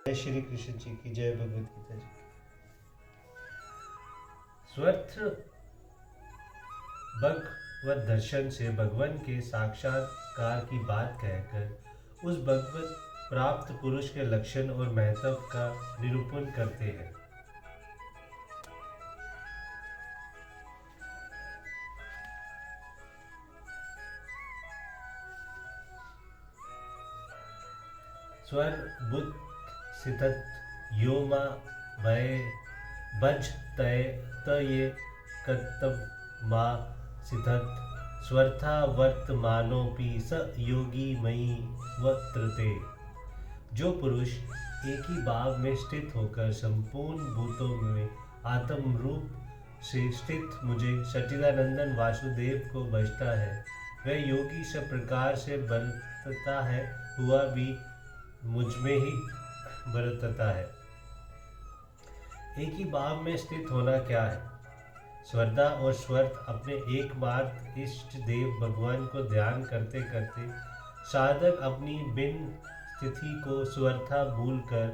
जय श्री कृष्ण जी की जय, भगवत गीता जी की। स्वर्थ भगवत दर्शन से भगवान के साक्षात्कार की बात कहकर उस भगवत प्राप्त पुरुष के लक्षण और महत्व का निरूपण करते हैं। स्वर बुद्ध सिद्धत योमा भय बज तय तये कर्तव मा सिद्धत स्वर्था वर्तमानोपि स योगी मयि वर्तते। जो पुरुष एक ही भाव में स्थित होकर संपूर्ण भूतों में आत्म रूप से स्थित मुझे सच्चिदानंदन वासुदेव को बचता है, वह योगी सब प्रकार से बरतता है हुआ भी मुझ में ही बरतता है। एक ही भाव में स्थित होना क्या है? श्रद्धा और स्वर्थ अपने एकमात्र इष्ट देव भगवान को ध्यान करते करते साधक अपनी बिन स्थिति को स्वर्था भूलकर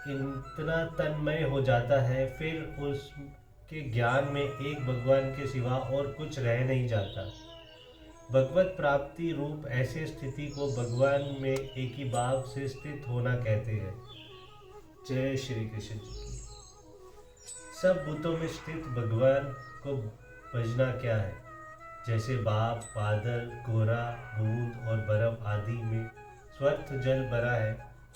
इतना तन्मय हो जाता है, फिर उसके ज्ञान में एक भगवान के सिवा और कुछ रह नहीं जाता। भगवत प्राप्ति रूप ऐसे स्थिति को भगवान में एक ही भाव से स्थित होना कहते हैं। जय श्री कृष्ण जी की। सब भूतों में स्थित भगवान को भजना क्या है? जैसे बाप, बादल, कोहरा, बूंद और बर्फ आदि में स्वर्थ जल भरा है,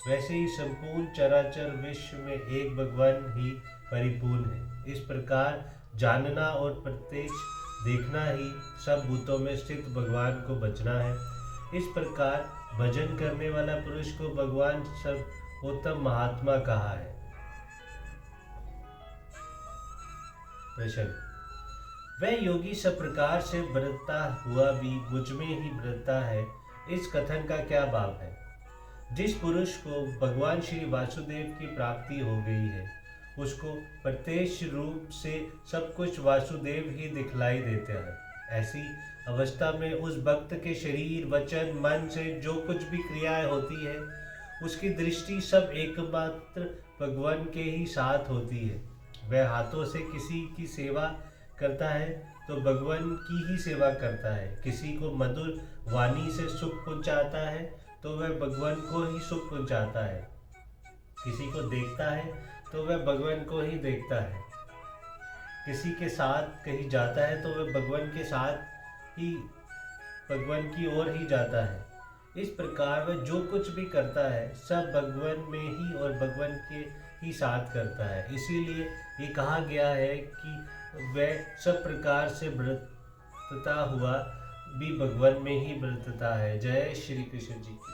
वैसे ही संपूर्ण चराचर विश्व में एक भगवान ही परिपूर्ण है। इस प्रकार जानना और प्रत्यक्ष देखना ही सब भूतों में स्थित भगवान को बचना है। इस प्रकार भजन करने वाला पुरुष को भगवान सर्वोत्तम महात्मा कहा है। प्रश्न: वह योगी सब प्रकार से बरतता हुआ भी मुझ में ही बरतता है, इस कथन का क्या भाव है? जिस पुरुष को भगवान श्री वासुदेव की प्राप्ति हो गई है, उसको प्रत्यक्ष रूप से सब कुछ वासुदेव ही दिखलाई देते हैं। ऐसी अवस्था में उस भक्त के शरीर, वचन, मन से जो कुछ भी क्रियाएं होती है, उसकी दृष्टि सब एकमात्र भगवान के ही साथ होती है। वह हाथों से किसी की सेवा करता है तो भगवान की ही सेवा करता है। किसी को मधुर वाणी से सुख पहुंचाता है तो वह भगवान को ही सुख पहुंचाता है। किसी को देखता है तो वह भगवान को ही देखता है। किसी के साथ कहीं जाता है तो वह भगवान के साथ ही भगवान की ओर ही जाता है। इस प्रकार वह जो कुछ भी करता है सब भगवान में ही और भगवान के ही साथ करता है। इसीलिए ये कहा गया है कि वह सब प्रकार से बरतता हुआ भी भगवान में ही बरतता है। जय श्री कृष्ण जी की।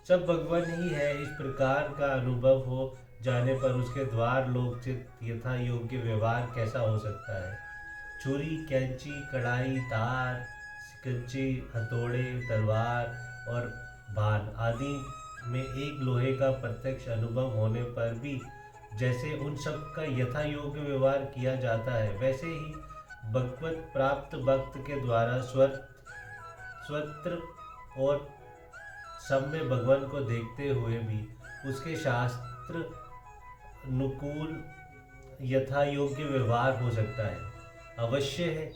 सब भगवान ही है, इस प्रकार का अनुभव हो जाने पर उसके द्वार लोकचित यथा योग्य व्यवहार कैसा हो सकता है? छुरी, कैंची, कढ़ाई, तार, सिकंजी, हथौड़े, तलवार और बाण आदि में एक लोहे का प्रत्यक्ष अनुभव होने पर भी जैसे उन सब का यथा योग्य व्यवहार किया जाता है, वैसे ही भगवत प्राप्त भक्त के द्वारा स्वत्र और सब में भगवान को देखते हुए भी उसके शास्त्र अनुकूल यथा योग्य व्यवहार हो सकता है। अवश्य है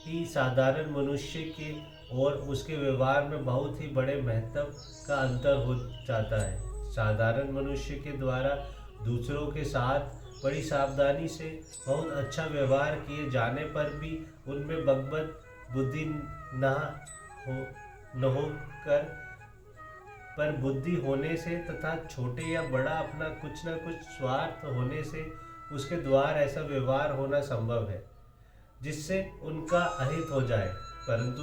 कि साधारण मनुष्य के और उसके व्यवहार में बहुत ही बड़े महत्व का अंतर हो जाता है। साधारण मनुष्य के द्वारा दूसरों के साथ बड़ी सावधानी से बहुत अच्छा व्यवहार किए जाने पर भी उनमें भगवत बुद्धि न होकर पर बुद्धि होने से तथा छोटे या बड़ा अपना कुछ न कुछ स्वार्थ होने से उसके द्वार ऐसा व्यवहार होना संभव है जिससे उनका अहित हो जाए। परंतु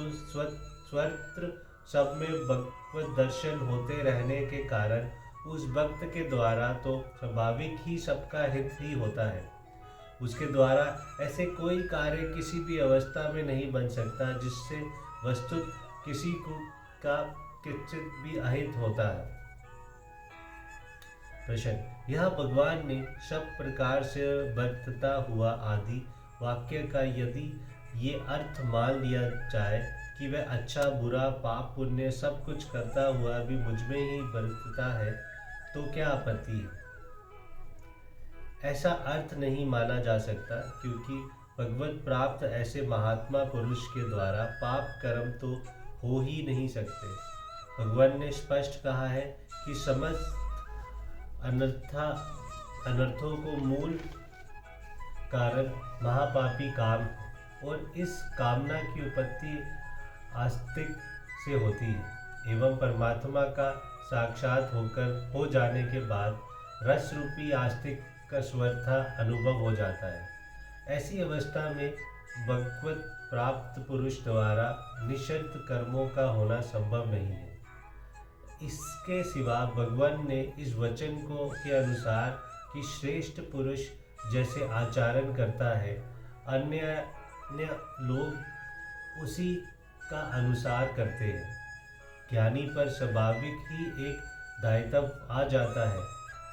स्वत्र सब में भगवत दर्शन होते रहने के कारण उस भक्त के द्वारा तो स्वाभाविक ही सबका हित ही होता है। उसके द्वारा ऐसे कोई कार्य किसी भी अवस्था में नहीं बन सकता जिससे वस्तुत किसी को का किंचित भी अहित होता है। प्रश्न: यह भगवान ने सब प्रकार से बरतता हुआ आदि वाक्य का यदि ये अर्थ मान लिया जाए कि वह अच्छा बुरा पाप पुण्य सब कुछ करता हुआ भी मुझ में ही बरतता है, तो क्या आपत्ति है? ऐसा अर्थ नहीं माना जा सकता, क्योंकि भगवत प्राप्त ऐसे महात्मा पुरुष के द्वारा पाप कर्म तो हो ही नहीं सकते। भगवान ने स्पष्ट कहा है कि समस्त अनर्थों को मूल कारण महापापी काम है, और इस कामना की उत्पत्ति आस्तिक से होती है एवं परमात्मा का साक्षात हो जाने के बाद रस रूपी आस्तिक का स्वतः अनुभव हो जाता है। ऐसी अवस्था में भगवत प्राप्त पुरुष द्वारा निषिद्ध कर्मों का होना संभव नहीं है। इसके सिवा भगवान ने इस वचन को के अनुसार कि श्रेष्ठ पुरुष जैसे आचरण करता है, अन्य लोग उसी का अनुसार करते हैं। ज्ञानी पर स्वाभाविक ही एक दायित्व आ जाता है,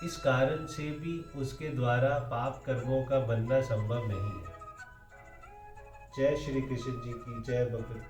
इस कारण से भी उसके द्वारा पाप कर्मों का बनना संभव नहीं है। जय श्री कृष्ण जी की जय। भगवत